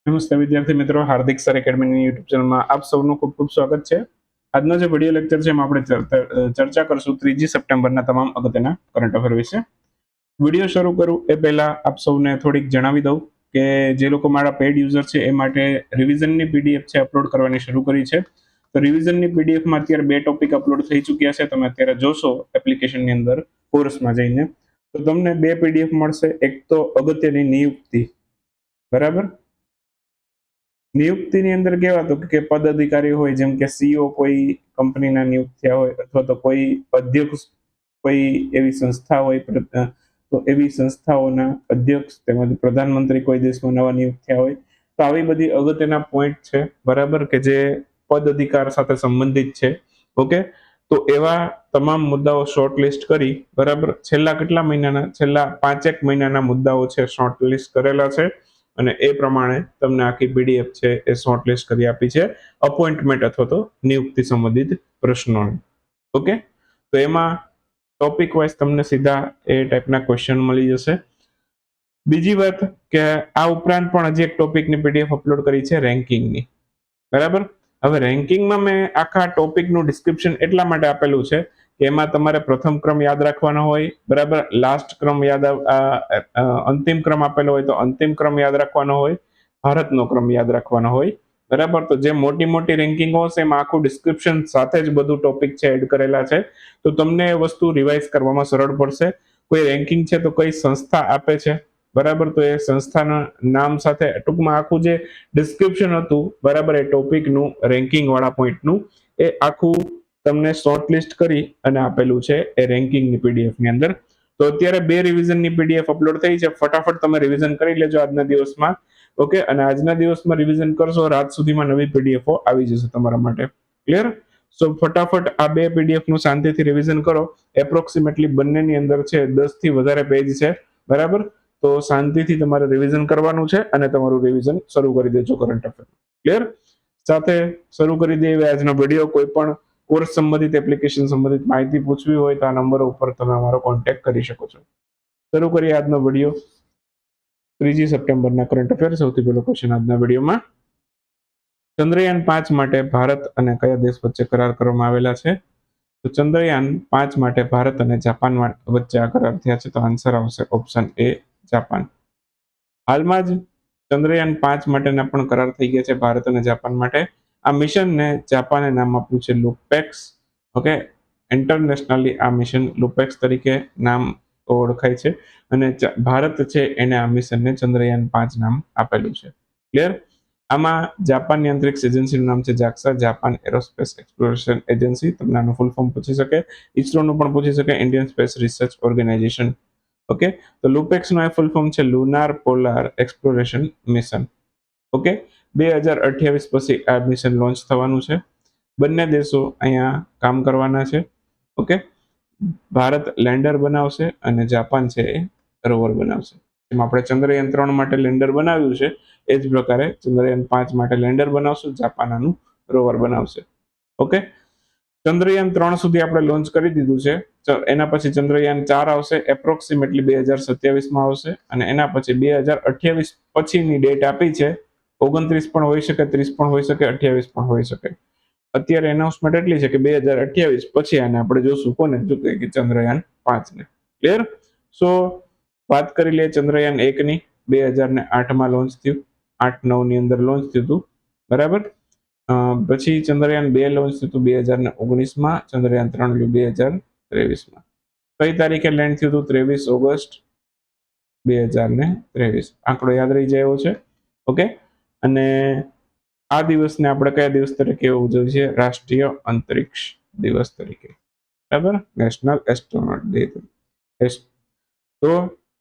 નમસ્તે વિદ્યાર્થી મિત્રો, હાર્દિક સર એકેડમીની યુટ્યુબ ચેનલમાં આપ સૌનું ખૂબ ખૂબ સ્વાગત છે. આજનો જે વિડીયો લેક્ચર છે એમાં આપણે ચર્ચા કરશું 3 સપ્ટેમ્બરના તમામ અગત્યના કરંટ અફેર વિશે. વિડીયો શરૂ કરું એ પહેલા આપ સૌને થોડીક જણાવી દઉં કે જે લોકો મારા પેડ યુઝર છે એ માટે રિવિઝનની પીડીએફ છે અપલોડ કરવાની શરૂ કરી છે. તો રિવિઝનની પીડીએફમાં અત્યારે 2 ટોપિક અપલોડ થઈ ચૂક્યા છે. તમે અત્યારે જોશો એપ્લિકેશનની અંદર કોર્સમાં જઈને તો તમને 2 પીડીએફ મળશે. એક તો અગત્યની નિયુક્તિ, બરાબર. નિયુક્તિની અંદર કહેવાતું કે પદ અધિકારી હોય, જેમ કે સીઓ કોઈ કંપનીના નિયુક્ત થયા હોય અથવા તો કોઈ અધ્યક્ષ કોઈ એવી સંસ્થા હોય, તો એવી સંસ્થાઓના અધ્યક્ષ તેમજ પ્રધાનમંત્રી કોઈ દેશમાં નવા નિયુક્ત થયા હોય, તો આવી બધી અગત્યના પોઈન્ટ છે, બરાબર, કે જે પદ અધિકાર સાથે સંબંધિત છે. ઓકે, તો એવા તમામ મુદ્દાઓ શોર્ટ લિસ્ટ કરી, બરાબર, છેલ્લા 5-એક મહિનાના મુદ્દાઓ છે શોર્ટ લિસ્ટ કરેલા છે અને એ પ્રમાણે તમને આખી પીડીએફ છે એ શોર્ટ લિસ્ટ કરી આપી છે અપોઇન્ટમેન્ટ અથવા તો નિયુક્તિ સંબંધિત પ્રશ્નોની. ઓકે, તો એમાં ટોપિક વાઇઝ તમને સીધા એ ટાઈપના ક્વેશ્ચન મળી જશે. બીજી વાત કે આ ઉપરાંત પણ હજી એક ટોપિકની પીડીએફ અપલોડ કરી છે રેન્કિંગની, બરાબર. હવે રેન્કિંગમાં મેં આખા ટોપિકનું ડિસ્ક્રિપ્શન એટલા માટે આપેલું છે કે એમાં તમારે પ્રથમ ક્રમ યાદ રાખવાનો હોય, બરાબર, લાસ્ટ ક્રમ અંતિમ ક્રમ આપેલો હોય તો અંતિમ ક્રમ યાદ રાખવાનો હોય, ભારતનો ક્રમ યાદ રાખવાનો હોય, બરાબર. તો જે મોટી મોટી રેન્કિંગો હશે એમાં આખું ડિસ્ક્રિપ્શન સાથે જ બધું ટોપિક છે એડ કરેલા છે, તો તમને એ વસ્તુ રિવાઇઝ કરવામાં સરળ પડશે. કોઈ રેન્કિંગ છે તો કઈ સંસ્થા આપે છે, બરાબર, તો એ સંસ્થાના નામ સાથે ટૂંકમાં આખું જે ડિસ્ક્રિપ્શન હતું, બરાબર, એ ટોપિકનું રેન્કિંગ વાળા પોઈન્ટનું એ આખું તમને શોર્ટ લિસ્ટ કરી અને આપેલું છે એ રેન્કિંગની પીડીએફ ની અંદર. તો અત્યારે 2 રિવિઝનની પીડીએફ અપલોડ થઈ છે. ફટાફટ તમે રિવિઝન કરી લેજો આજના દિવસમાં. ઓકે, અને આજના દિવસમાં રિવિઝન કરશો, રાત સુધીમાં નવી પીડીએફો આવી જશે તમારા માટે. ક્લિયર? સો ફટાફટ આ 2 પીડીએફ નું શાંતિથી રિવિઝન કરો. એપ્રોક્સિમેટલી બંનેની અંદર છે 10 થી વધારે પેજ છે, બરાબર. તો શાંતિથી તમારે રિવિઝન કરવાનું છે અને તમારું રિવિઝન શરૂ કરી દેજો કરંટ અફેર. ક્લિયર? સાથે શરૂ કરી દઈએ આજનો વિડીયો. કોઈ પણ કોર્સ સંબંધિત એપ્લિકેશન સંબંધિત માહિતી પૂછવી હોય તો આ નંબરો ઉપર તમે અમારો કોન્ટેક્ટ કરી શકો છો. શરૂ કરીએ આજનો વિડીયો. 3 સપ્ટેમ્બરના current affair. સૌથી પહેલો ક્વેશ્ચન આજના વિડીયોમાં, ચંદ્રયાન 5 માટે ભારત અને કયા દેશ વચ્ચે કરાર કરવામાં આવેલા છે? તો ચંદ્રયાન 5 માટે ભારત અને જાપાન વચ્ચે આ કરાર થયા છે. તો આન્સર આવશે ઓપ્શન એ, જાપાન. હાલમાં જ ચંદ્રયાન 5 માટેના પણ કરાર થઈ ગયા છે ભારત અને જાપાન માટે. આ મિશનને જાપાને નામ આપ્યું છે લુપેક્સ. ઓકે, ઇન્ટરનેશનલી આ મિશન લુપેક્સ તરીકે નામ ઓળખાય છે અને ભારત છે એને આ મિશનને ચંદ્રયાન 5 નામ આપેલું છે. ક્લિયર? આમાં જાપાનની અંતરિક્ષ એજન્સીનું નામ છે જાક્સા, જાપાન એરોસ્પેસ એક્સપ્લોરેશન એજન્સી. તમને આનું ફૂલ ફોર્મ પૂછી શકે. ઇસરોનું પણ પૂછી શકે, Indian space research organisation. Okay, તો લુપેક્સનું આ ફૂલ ફોર્મ છે lunar polar exploration mission. Okay, 2028 પછી આ મિશન લોન્ચ થવાનું છે. બંને દેશો અહીંયા કામ કરવાના છે. ઓકે, ભારત લેન્ડર બનાવશે અને જાપાન છે એ રોવર બનાવશે. જેમ આપણે ચંદ્રયાન 3 માટે લેન્ડર બનાવ્યું છે એ જ પ્રકારે ચંદ્રયાન 5 માટે લેન્ડર બનાવશું, જાપાન આનું રોવર બનાવશે. ઓકે, ચંદ્રયાન 3 સુધી આપણે લોન્ચ કરી દીધું છે. એના પછી ચંદ્રયાન 4 આવશે, એપ્રોક્સિમેટલી 2027માં આવશે અને એના પછી 2028 પછીની ડેટ આપી છે. 29 પણ હોઈ શકે, 30 પણ હોઈ શકે, 28 પણ હોઈ શકે. અત્યારે એનાઉન્સમેન્ટ એટલી છે કે 2028 પછી આને આપણે જોશું કોને, જો કે ચંદ્રયાન 5 ને. ક્લિયર? સો વાત કરી લઈએ ચંદ્રયાન 1 ની. 2008માં લોન્ચ થયું, 8-9 ની અંદર લોન્ચ થયું હતું, બરાબર. પછી ચંદ્રયાન 2 લોન્ચ થયું હતું 2019માં, ચંદ્રયાન 3 2023માં. કઈ તારીખે લેન્ડ થયું હતું? 23 ઓગસ્ટ 2023. આંકડો યાદ રહી જાય એવો છે. ઓકે, અને આ દિવસને આપણે કયા દિવસ તરીકે ઉજવીએ છીએ? રાષ્ટ્રીય અંતરિક્ષ દિવસ તરીકે, બરાબર, નેશનલ એસ્ટ્રોનોટ ડે. તો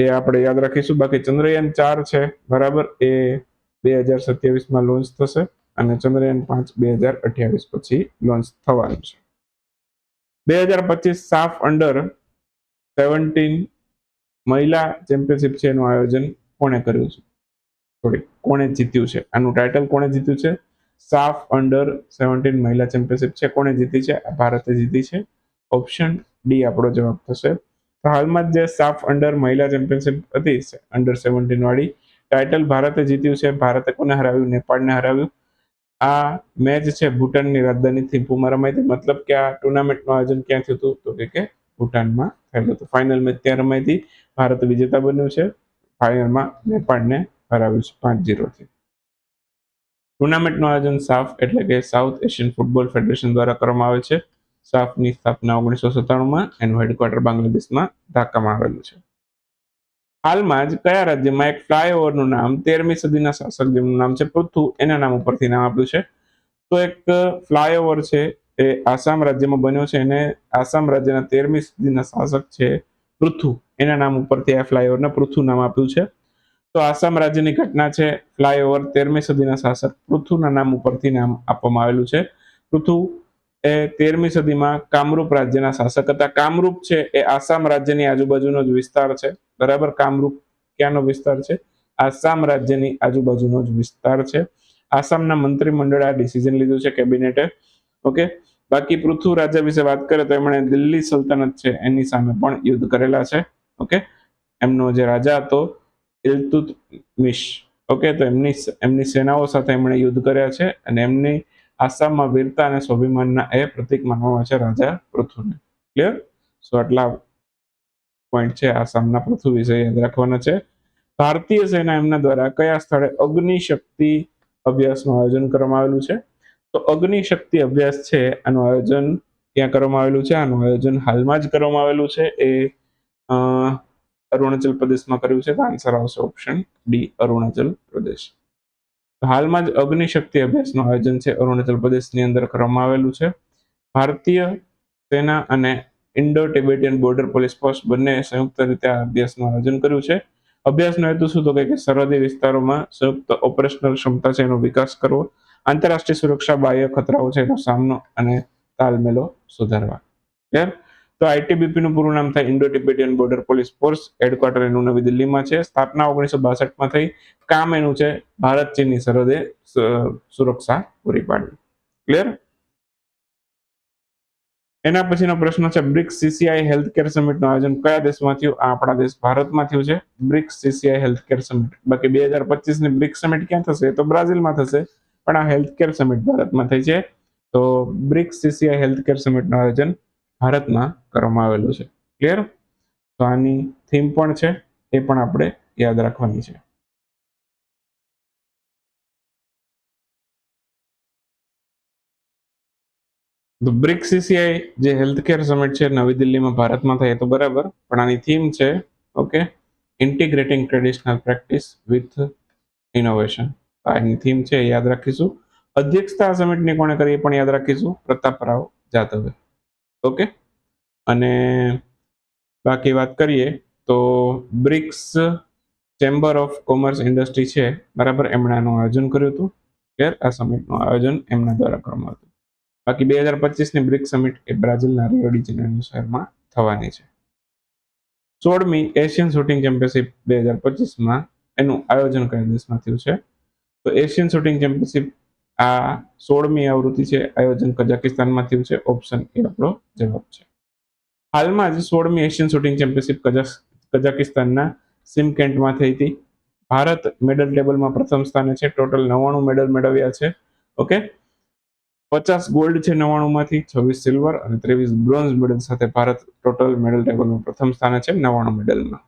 એ આપણે યાદ રાખીશું. બાકી ચંદ્રયાન 4 છે, બરાબર, એ 2027માં લોન્ચ થશે અને ચંદ્રયાન 5 2028 પછી લોન્ચ થવાનું છે. 2025 સાફ અંડર 17 મહિલા ચેમ્પિયનશિપ છે એનું આયોજન કોણે કર્યું છે? કોણે જીત્યું છે? આનું ટાઇટલ કોણે જીત્યું છે? સાફ અંડર 17 મહિલા ચેમ્પિયનશિપ છે કોણે જીતી છે? ભારતે જીતી છે. ઓપ્શન ડી આપણો જવાબ થશે. તો હાલમાં જે સાફ અંડર મહિલા ચેમ્પિયનશિપ હતી અંડર 17 વાળી, ટાઇટલ ભારતે જીત્યું છે. ભારતે કોને હરાવ્યું? નેપાળને હરાવ્યું. આ મેચ છે ભૂટાનની રાજધાની થિમ્પુમાં રમાઈ હતી. મતલબ કે આ ટુર્નામેન્ટનું આયોજન ક્યાં થયું હતું? તો કે ભૂટાનમાં થયેલું હતું. ફાઇનલ મેચ ત્યાં રમાઈ હતી. ભારત વિજેતા બન્યું છે. ફાઇનલમાં નેપાળને હરાવ્યું છે 5-0 થી. ટુર્નામેન્ટનું આયોજન સાફ એટલે કે સાઉથ એશિયન ફૂટબોલ ફેડરેશન દ્વારા કરવામાં આવે છે. સાફની સ્થાપના 1997માં એનું હેડક્વાર્ટર બાંગ્લાદેશમાં ઢાકામાં આવેલું છે. હાલમાં જ કયા રાજ્યમાં એક ફ્લાયઓવરનું નામ 13મી સદીના શાસક જેમનું નામ છે પૃથુ એના નામ ઉપરથી નામ આપ્યું છે? તો એક ફ્લાયઓવર છે એ આસામ રાજ્યમાં બન્યો છે અને આસામ રાજ્યના 13મી સદીના શાસક છે પૃથુ એના નામ ઉપરથી આ ફ્લાયઓવરને પૃથુ નામ આપ્યું છે. તો આસામ રાજ્યની ઘટના છે. ફ્લાયઓવર 13મી સદીના શાસક પૃથુના નામ ઉપરથી નામ આપવામાં આવેલું છે. પૃથુ એ 13મી સદીમાં કામરૂપ રાજ્યના શાસક હતા. કામરૂપ છે એ આસામ રાજ્યની આજુબાજુનો જ વિસ્તાર છે. બરાબર, કામરૂપ ક્યાંનો વિસ્તાર છે? આસામ રાજ્યની આજુબાજુનો જ વિસ્તાર છે. આસામના મંત્રીમંડળે આ ડિસિઝન લીધું છે, કેબિનેટે. ઓકે, બાકી પૃથુ રાજા વિશે વાત કરીએ તો એમણે દિલ્હી સલ્તનત છે એની સામે પણ યુદ્ધ કરેલા છે. ઓકે, એમનો જે રાજા હતો ઇલ્તુત્મિશ, ઓકે, તો એમની સેનાઓ સાથે એમણે યુદ્ધ કર્યા છે અને એમની આસામમાં વીરતા અને સ્વાભિમાનના એ પ્રતીક માનવામાં આવે છે રાજા પૃથુને. ક્લિયર? સો આટલા પોઈન્ટ છે આસામના પૃથુ વિશે યાદ રાખવાના છે. ભારતીય સેના એમના દ્વારા કયા સ્થળે અગ્નિશક્તિ અભ્યાસનું આયોજન કરવામાં આવેલું છે? તો અગ્નિશક્તિ અભ્યાસ છે આનું આયોજન ક્યાં કરવામાં આવેલું છે? આનું આયોજન હાલમાં જ કરવામાં આવેલું છે. એ અરુણાચલ પ્રદેશમાં કર્યું છે. તો આન્સર આવશે ઓપ્શન ડી, અરુણાચલ પ્રદેશ. હાલમાં જ અગ્નિશક્તિ અભ્યાસનું આયોજન છે અરુણાચલ પ્રદેશની અંદર કરવામાં આવેલું છે. ભારતીય સેના અને Indo Tibetan border police force બંને સંયુક્ત રીતે આ અભ્યાસનું આયોજન કર્યું છે. અભ્યાસનો હેતુ શું? તો કે સરહદી વિસ્તારોમાં સંયુક્ત ઓપરેશનલ ક્ષમતા છે એનો વિકાસ કરવો, આંતરરાષ્ટ્રીય સુરક્ષા, બાહ્ય ખતરાઓ છે એનો સામનો અને તાલમેલો સુધારવા. ક્લિયર? તો આઈટીબીપી નું પૂરું નામ થાય Indo Tibetan border police force. Headquarter એનું નવી દિલ્હીમાં છે. સ્થાપના 1962માં થઈ. કામ એનું છે ભારત ચીનની સરહદે સુરક્ષા પૂરી પાડવી. ક્લિયર? એના પછીનો પ્રશ્ન છે બ્રિક્સ સીસીઆઈ હેલ્થકેર સમિટનું આયોજન કયા દેશમાં થયું? આ આપણા દેશ ભારતમાં થયું છે બ્રિક્સ સીસીઆઈ હેલ્થકેર સમિટ. બાકી 2025ની બ્રિક્સ સમિટ ક્યાં થશે? તો બ્રાઝિલમાં થશે. પણ આ હેલ્થકેર સમિટ ભારતમાં થઈ છે. તો બ્રિક્સ સીસીઆઈ હેલ્થકેર સમિટનું આયોજન ભારતમાં કરવામાં આવેલું છે. ક્લિયર? તો આની થીમ પણ છે એ પણ આપણે યાદ રાખવાની છે. તો બ્રિક્સ સીસીઆઈ જે હેલ્થકેર સમિટ છે નવી દિલ્હીમાં ભારતમાં થાય તો બરાબર, પણ આની થીમ છે okay integrating traditional practice with innovation. આની થીમ છે યાદ રાખીશું. અધ્યક્ષતા સમિટની કોણે કરી એ પણ યાદ રાખીશું, પ્રતાપરાવ જાધવે. ઓકે, અને બાકી વાત કરીએ તો BRICS chamber of commerce industry છે બરાબર, એમણે આનું આયોજન કર્યું હતું. ક્લિયર? આ સમિટનું આયોજન એમના દ્વારા કરવામાં આવ્યું. બાકી 2025ની બ્રિક્સ સમિટ એ બ્રાઝિલના રિયો ડી જેનેરિયો શહેરમાં થવાની છે. 16મી એશિયન શૂટિંગ ચેમ્પિયનશિપ 2025માં એનું આયોજન કયા દેશમાં થયું છે? તો એશિયન શૂટિંગ ચેમ્પિયનશિપ આ 16મી આવૃત્તિ છે, આયોજન કઝાકિસ્તાનમાં થયું છે. ઓપ્શન એ આપણો જવાબ છે. હાલમાં જ 16મી એશિયન શૂટિંગ ચેમ્પિયનશિપ કઝાકિસ્તાનના સિમકેન્ટમાં થઈ હતી. ભારત મેડલ ટેબલમાં પ્રથમ સ્થાને છે. ટોટલ 99 મેડલ મેળવ્યા છે. ઓકે, 50 ગોલ્ડ છે 99માંથી, 26 સિલ્વર અને 23 બ્રોન્ઝ મેડલ સાથે ભારત ટોટલ મેડલ ટેબલમાં પ્રથમ સ્થાને છે 99 મેડલમાં.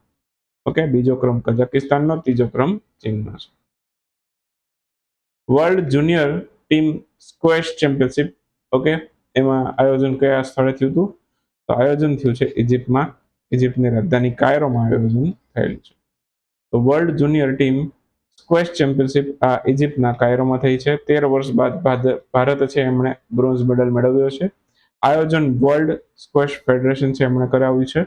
ઓકે, બીજો ક્રમ કઝાકિસ્તાનનો, ત્રીજો ક્રમ ચીનનો છે. World junior team squash championship okay એમાં આયોજન કયા સ્થળે થયું હતું? તો આયોજન થયું છે ઇજિપ્તમાં. ઇજિપ્તની રાજધાની કાયરોમાં આયોજન થયેલું છે. તો world junior team squash championship આ ઇજિપ્તના કાયરોમાં થઈ છે. 13 વર્ષ બાદ ભારત છે એમણે બ્રોન્ઝ મેડલ મેળવ્યો છે. આયોજન વર્લ્ડ સ્ક્વેશ ફેડરેશન છે એમણે કરાવ્યું છે.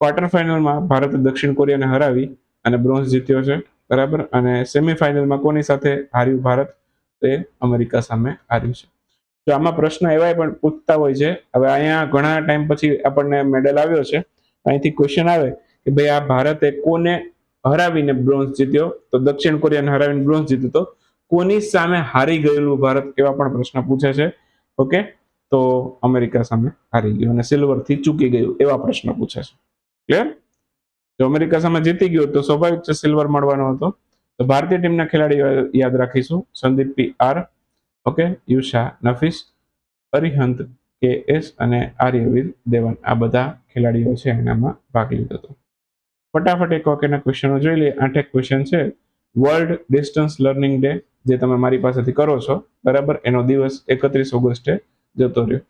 ક્વાર્ટર ફાઇનલમાં ભારતે દક્ષિણ કોરિયાને હરાવી અને બ્રોન્ઝ જીત્યો છે બરાબર, અને સેમીફાઇનલમાં કોની સાથે હાર્યું ભારત? તે અમેરિકા સામે હાર્યું છે. તો આમાં પ્રશ્ન એવાય પણ પૂછતા હોય છે. હવે અહીંયા ઘણા ટાઈમ પછી આપણને મેડલ આવ્યો છે, અહીંથી ક્વેશ્ચન આવે કે ભાઈ આ ભારતે કોને હરાવીને બ્રોન્ઝ જીત્યો? તો દક્ષિણ કોરિયાને હરાવીને બ્રોન્ઝ જીત્યો, તો કોની સામે હારી ગયેલું ભારત? એવા પણ પ્રશ્ન પૂછે છે. ઓકે, તો અમેરિકા સામે હારી ગયું અને સિલ્વર થી ચૂકી ગયું એવા પ્રશ્ન પૂછે છે. ક્લિયર? જો અમેરિકા સામે જીતી ગયો તો સ્વાભાવિક છે સિલ્વર મળવાનો હતો. તો ભારતીય ટીમના ખેલાડીઓ યાદ રાખીશું: Sandeep PR, okay, Yusha Nafees, Arihant KS અને આર્યવીર દેવન. આ બધા ખેલાડીઓ છે એનામાં ભાગ લીધો હતો. ફટાફટ એક વાક્યના ક્વેશ્ચનો જોઈ લઈએ. 8 ક્વેશ્ચન છે. વર્લ્ડ ડિસ્ટન્સ લર્નિંગ ડે, જે તમે મારી પાસેથી કરો છો, બરાબર, એનો દિવસ 31 ઓગસ્ટે જતો રહ્યો.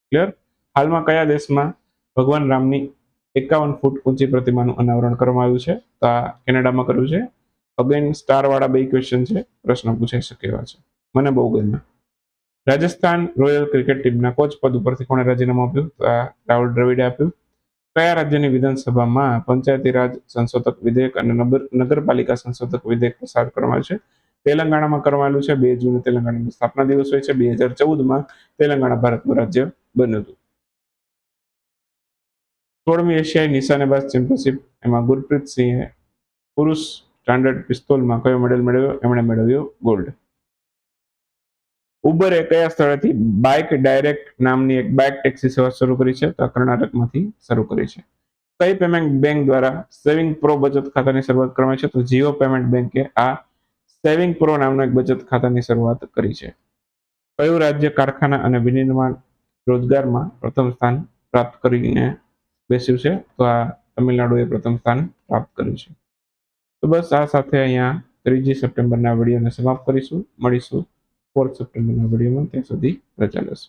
ક્લિયર? હાલમાં કયા દેશમાં ભગવાન રામની 51 ફૂટ ઊંચી પ્રતિમાનું અનાવરણ કરવામાં આવ્યું છે? તો આ કેનેડામાં કર્યું છે. અગેન સ્ટાર વાળા 2 ક્વેશ્ચન છે, પ્રશ્ન પૂછાઈ શકે એવા છે. મને બહુ ગમ્યા. રાજસ્થાન રોયલ ક્રિકેટ ટીમના કોચ પદ ઉપરથી કોણે રાજીનામું આપ્યું? તો આ રાહુલ દ્રવિડે આપ્યું. કયા રાજ્યની વિધાનસભામાં પંચાયતી રાજ સંશોધક વિધેયક અને નગરપાલિકા સંશોધક વિધેયક પસાર કરવામાં આવ્યું છે? તેલંગાણામાં કરવામાં આવ્યું છે. 2 જૂને તેલંગાણાનો સ્થાપના દિવસ હોય છે. 2014માં તેલંગાણા ભારતનું રાજ્ય બન્યું હતું. 16મી એશિયાઈ નિશાનેબાજ ચેમ્પિયનશિપ, એમાં ગુરપ્રીત સિંહે પુરુષ સ્ટાન્ડર્ડ પિસ્તોલમાં કયો મેડલ મેળવ્યો? એમણે મેળવ્યો ગોલ્ડ. ઉબરે કયા સ્થળેથી બાઇક ડાયરેક્ટ નામની એક બાઇક ટેક્સી સેવા શરૂ કરી છે? તો કર્ણાટકમાંથી શરૂ કરી છે. કઈ પેમેન્ટ બેંક દ્વારા સેવિંગ પ્રો બચત ખાતાની શરૂઆત કરવામાં છે? તો જીઓ પેમેન્ટ બેંકે આ સેવિંગ પ્રો નામના એક બચત ખાતાની શરૂઆત કરી છે. કયું રાજ્ય કારખાના અને વિનિર્માણ રોજગારમાં પ્રથમ સ્થાન પ્રાપ્ત કરીને બેસ્યું છે? તો આ તમિલનાડુએ પ્રથમ સ્થાન પ્રાપ્ત કર્યું છે. તો બસ આ સાથે અહીંયા 3 સપ્ટેમ્બરના વિડીયોને સમાપ્ત કરીશું. મળીશું 4 સપ્ટેમ્બરના વિડીયોમાં. ત્યાં સુધી રજા લેશો.